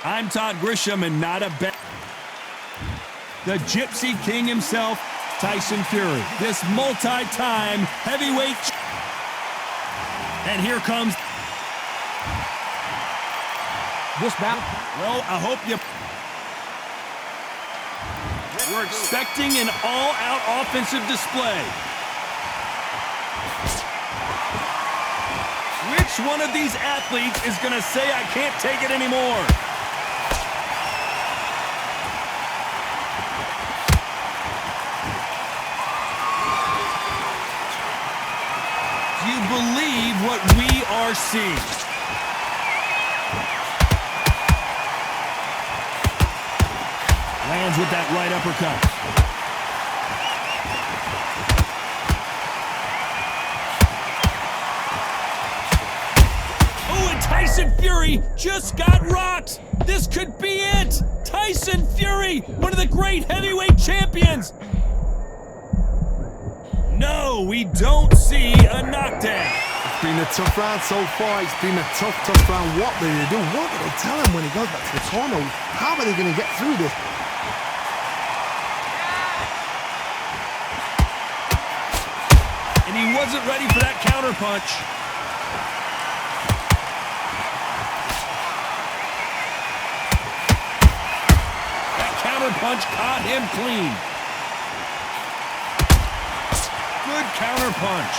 I'm Todd Grisham, and not a bet. The Gypsy King himself, Tyson Fury. This multi-time heavyweight. And here comes. This bout. Well, I hope you. We're expecting an all-out offensive display. Which one of these athletes is going to say, I can't take it anymore? Do you believe what we are seeing? Lands with that right uppercut. Oh, and Tyson Fury just got rocked. This could be it. Tyson Fury, one of the great heavyweight champions. No, we don't see a knockdown. It's been a tough round so far. It's been a tough round. What will they do? What will they tell him when he goes back to the corner? How are they going to get through this? And he wasn't ready for that counter punch. That counter punch caught him clean. Good counter punch.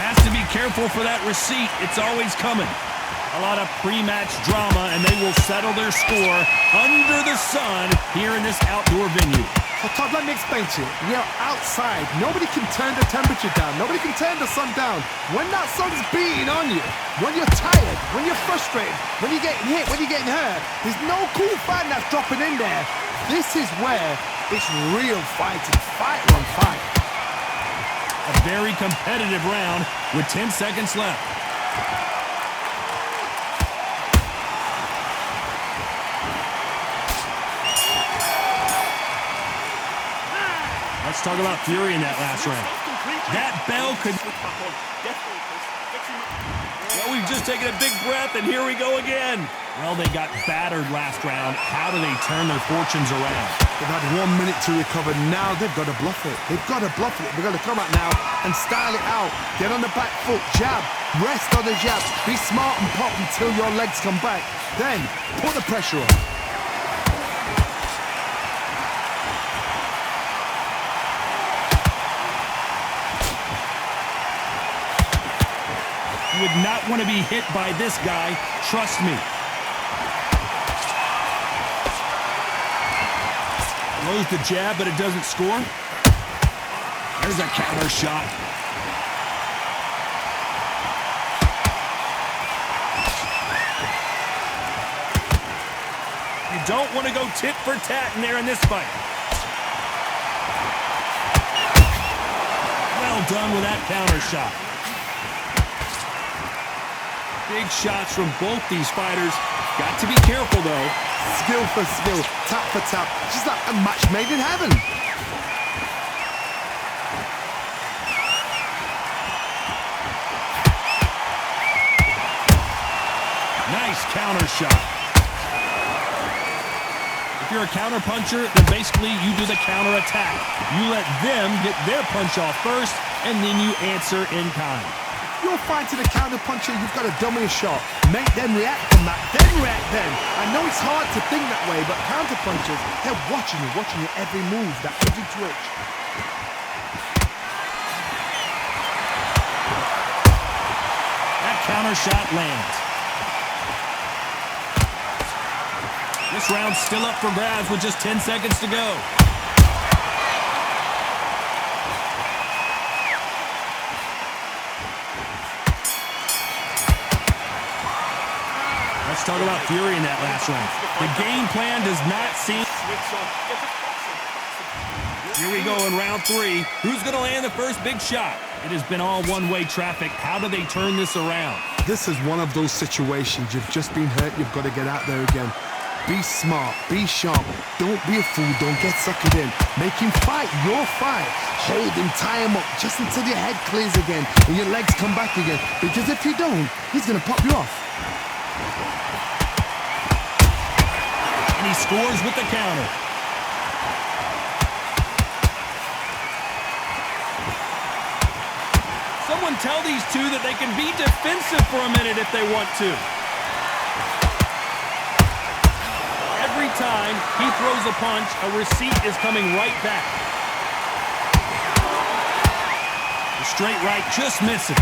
Has to be careful for that receipt. It's always coming. A lot of pre-match drama, and they will settle their score under the sun here in this outdoor venue. So Todd, let me explain to you. We are outside. Nobody can turn the temperature down. Nobody can turn the sun down. When that sun's beating on you, when you're tired, when you're frustrated, when you're getting hit, when you're getting hurt, there's no cool fan that's dropping in there. This is where it's real fighting. Fight on fight. A very competitive round with 10 seconds left. Let's talk about Fury in that last round. That bell could. Well, we've just taken a big breath, and here we go again. Well, they got battered last round. How do they turn their fortunes around? They've had 1 minute to recover. Now they've got to bluff it. They've got to bluff it. They've got to come out now and style it out. Get on the back foot, jab, rest on the jab. Be smart and pop until your legs come back. Then put the pressure on. You would not want to be hit by this guy. Trust me. Throws the jab, but it doesn't score. There's a counter shot. You don't want to go tit for tat in there in this fight. Well done with that counter shot. Big shots from both these fighters. Got to be careful, though. Skill for skill, tap for tap. Just like a match made in heaven. Nice counter shot. If you're a counter puncher, then basically you do the counter attack. You let them get their punch off first, and then you answer in kind. You're fighting a counter puncher, you've got to dummy a shot. Make them react from that, then react then. I know it's hard to think that way, but counter punchers, they're watching your every move, that every twitch. That counter shot lands. This round's still up for grabs with just 10 seconds to go. Let's talk about Fury in that last round. The game plan does not seem. Here we go in round 3. Who's going to land the first big shot? It has been all one-way traffic. How do they turn this around? This is one of those situations. You've just been hurt. You've got to get out there again. Be smart. Be sharp. Don't be a fool. Don't get suckered in. Make him fight your fight. Hold him. Tie him up just until your head clears again and your legs come back again. Because if you don't, he's going to pop you off. And he scores with the counter. Someone tell these two that they can be defensive for a minute if they want to. Every time he throws a punch, a receipt is coming right back. The straight right just misses.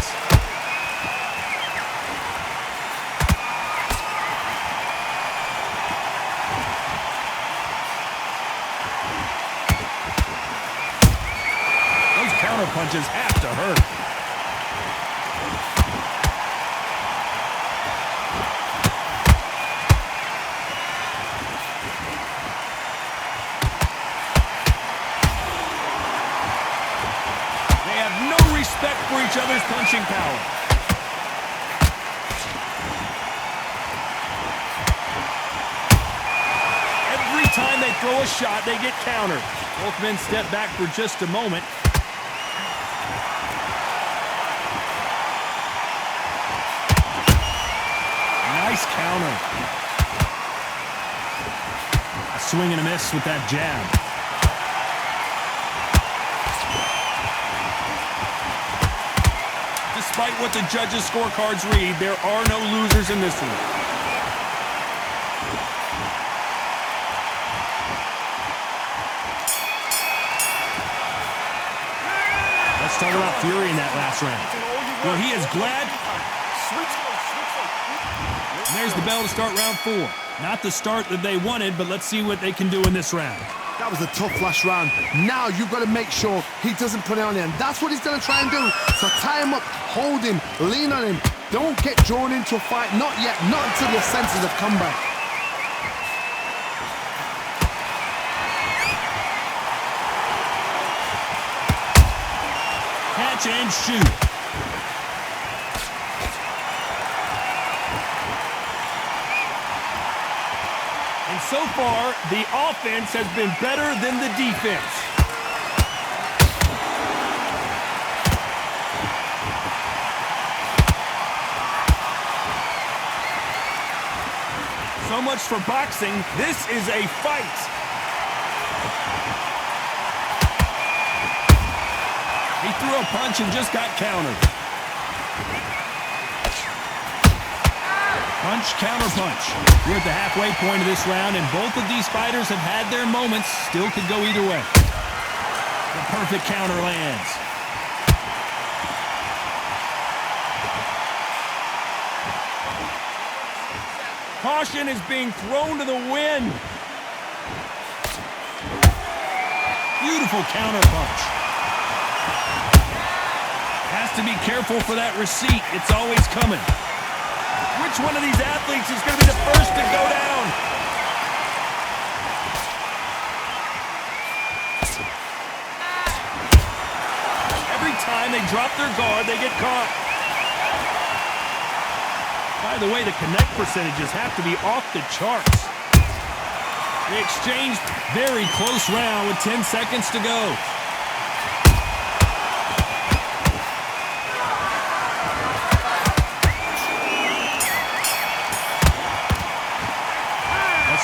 Those counter punches have to hurt. Respect for each other's punching power. Every time they throw a shot, they get countered. Both men step back for just a moment. Nice counter. A swing and a miss with that jab. Despite what the judges' scorecards read, there are no losers in this one. Let's talk about Fury in that last round. Well, he is glad. And there's the bell to start round 4. Not the start that they wanted, but let's see what they can do in this round. That was a tough last round. Now you've got to make sure he doesn't put it on him. That's what he's going to try and do. So tie him up, hold him, lean on him. Don't get drawn into a fight. Not yet. Not until your senses have come back. Catch and shoot. And so far, the offense has been better than the defense. So much for boxing. This is a fight. He threw a punch and just got countered. Punch, counter punch. We're at the halfway point of this round, and both of these fighters have had their moments. Still could go either way. The perfect counter lands. Caution is being thrown to the wind. Beautiful counter punch. Has to be careful for that receipt. It's always coming. Which one of these athletes is going to be the first to go down? Every time they drop their guard, they get caught. By the way, the connect percentages have to be off the charts. They exchanged very close round with 10 seconds to go.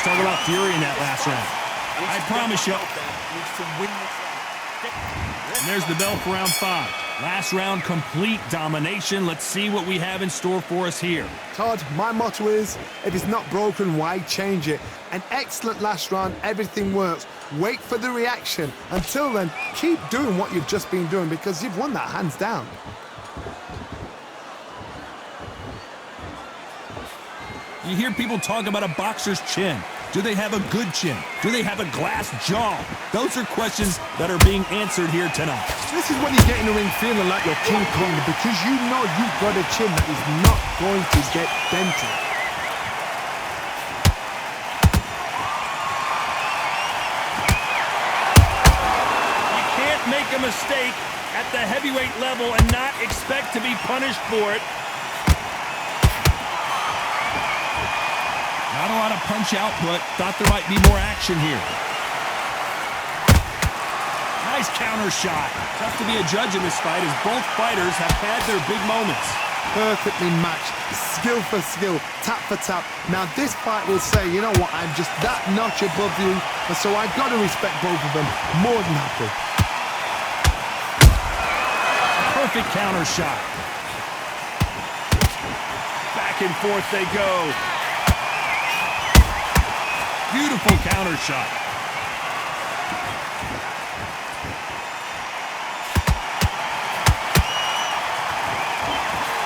Talk about Fury in that last round. I promise you. And there's the bell for round 5. Last round, complete domination. Let's see what we have in store for us here. Todd, my motto is, if it's not broken, why change it? An excellent last round, everything works. Wait for the reaction. Until then, keep doing what you've just been doing because you've won that hands down. You hear people talk about a boxer's chin. Do they have a good chin? Do they have a glass jaw? Those are questions that are being answered here tonight. This is when you get in the ring feeling like you're King Kong because you know you've got a chin that is not going to get dented. You can't make a mistake at the heavyweight level and not expect to be punished for it. Not a lot of punch output. Thought there might be more action here. Nice counter shot. Tough to be a judge in this fight as both fighters have had their big moments. perfectly matched, skill for skill, tap for tap. Now this fight will say, you know what, I'm just that notch above you, and so I've got to respect both of them more than happy. Perfect counter shot. Back and forth they go. Beautiful counter shot.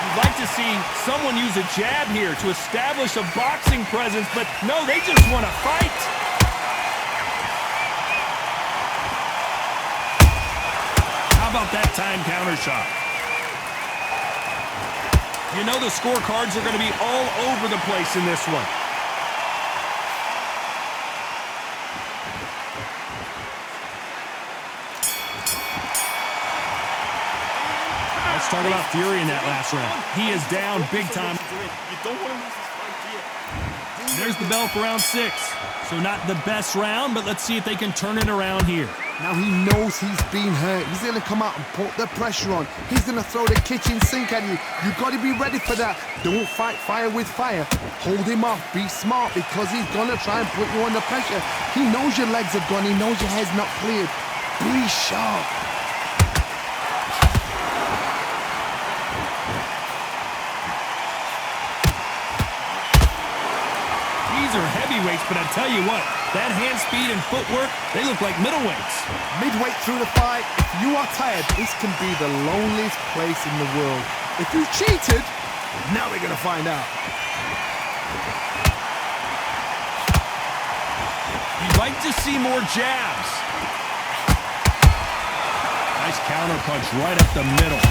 You'd like to see someone use a jab here to establish a boxing presence, but no, they just want to fight. How about that time counter shot? You know the scorecards are going to be all over the place in this one. Let's talk about Fury in that last round. He is down big time. There's the bell for round 6. So not the best round, but let's see if they can turn it around here. Now he knows he's been hurt. He's going to come out and put the pressure on. He's going to throw the kitchen sink at you. You've got to be ready for that. Don't fight fire with fire. Hold him off. Be smart, because he's going to try and put you under pressure. He knows your legs are gone. He knows your head's not cleared. Be sharp. These are heavyweights, but I tell you what, that hand speed and footwork, they look like middleweights. Midway through the fight, if you are tired, this can be the loneliest place in the world. If you cheated, now we're going to find out. You'd like to see more jabs. Nice counter punch right up the middle.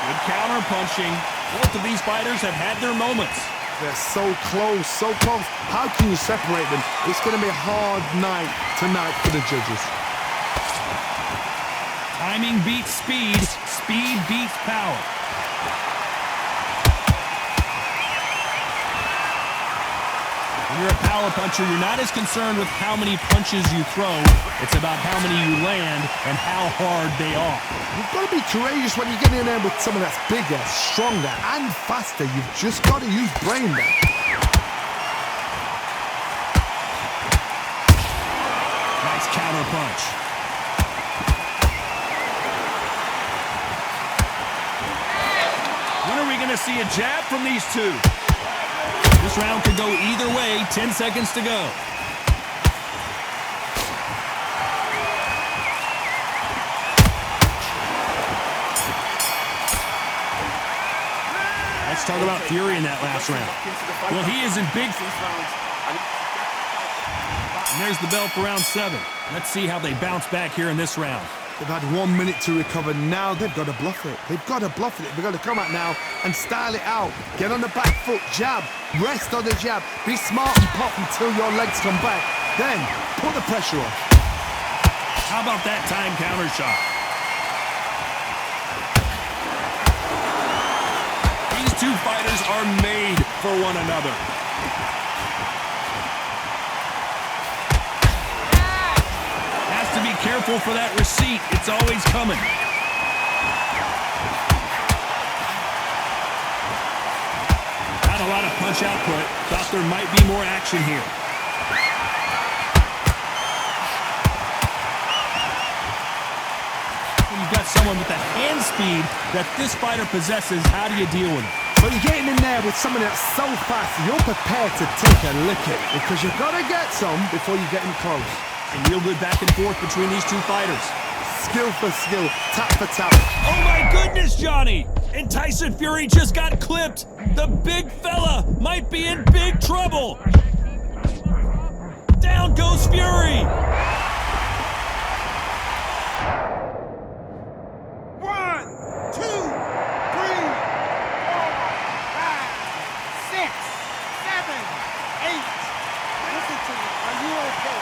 Good counter punching. Both of these fighters have had their moments. They're so close, so close. How can you separate them? It's going to be a hard night tonight for the judges. Timing beats speed. Speed beats power. When you're a power puncher, you're not as concerned with how many punches you throw. It's about how many you land and how hard they are. You've got to be courageous when you get in there with someone that's bigger, stronger, and faster. You've just got to use brain there. Nice counter punch. When are we going to see a jab from these two? This round could go either way. 10 seconds to go. Let's talk about Fury in that last round. Well, he is in big... And there's the bell for round 7. Let's see how they bounce back here in this round. They've had 1 minute to recover. Now they've got to bluff it. They've got to bluff it. They've got to come out now and style it out. Get on the back foot, jab, rest on the jab. Be smart and pop until your legs come back. Then put the pressure on. How about that time counter shot? These two fighters are made for one another. Has to be careful for that receipt. It's always coming. Not a lot of punch output. Thought there might be more action here. When you've got someone with the hand speed that this fighter possesses, how do you deal with it? But you're getting in there with someone that's so fast, you're prepared to take a licking, because you've got to get some before you get in close. And real good back and forth between these two fighters. Skill for skill, tap for tap. Oh my goodness, Johnny! And Tyson Fury just got clipped. The big fella might be in big trouble. Down goes Fury. 1, 2, 3, 4, 5, 6, 7, 8. Listen to me. Are you okay?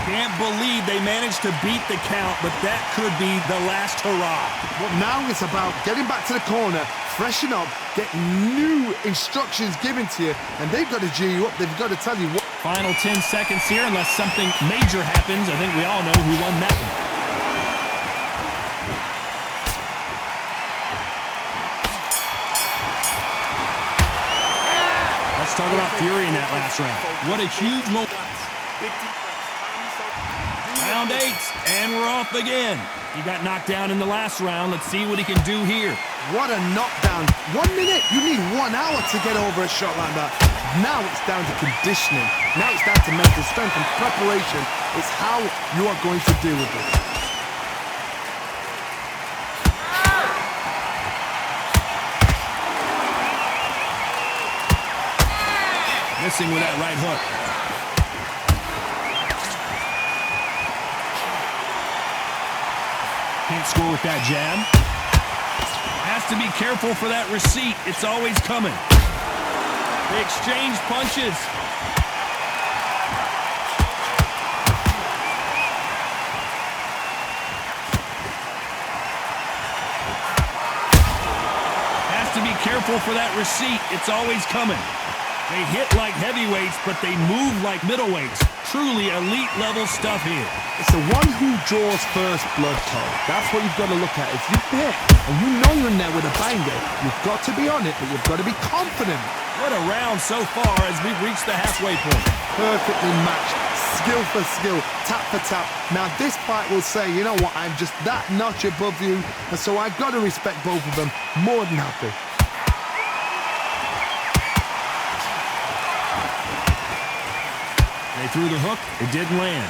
Can't believe they managed to beat the count, but that could be the last hurrah. Well, now it's about getting back to the corner, freshen up, get new instructions given to you, and they've got to G you up. They've got to tell you what. Final 10 seconds here, unless something major happens. I think we all know who won that one. Let's talk about Fury in that last round. What a huge moment. Round 8, and we're off again. He got knocked down in the last round. Let's see what he can do here. What a knockdown. 1 minute, you need 1 hour to get over a shot like that. Now it's down to conditioning. Now it's down to mental strength and preparation. It's how you are going to deal with it. Missing with that right hook. Can't score with that jab. Has to be careful for that receipt. It's always coming. They exchange punches. Has to be careful for that receipt. It's always coming. They hit like heavyweights, but they move like middleweights. Truly elite-level stuff here. It's the one who draws first blood, Cole. That's what you've got to look at. If you hit and you know you're in there with a banger, you've got to be on it, but you've got to be confident. What a round so far as we've reached the halfway point. Perfectly matched, skill for skill, tap for tap. Now this fight will say, you know what, I'm just that notch above you, and so I've got to respect both of them more than happy. They threw the hook. It didn't land.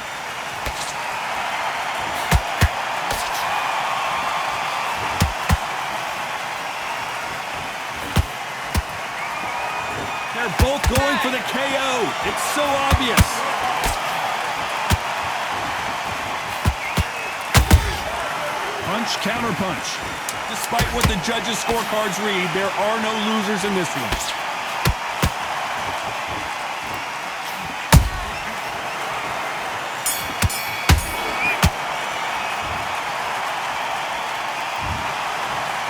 They're both going for the KO. It's so obvious. Punch, counter punch. Despite what the judges' scorecards read, there are no losers in this one.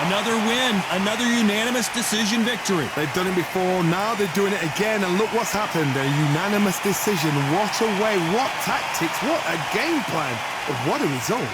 Another win, another unanimous decision victory. They've done it before, now they're doing it again, and look what's happened. A unanimous decision. What a way, what tactics, what a game plan. What a result.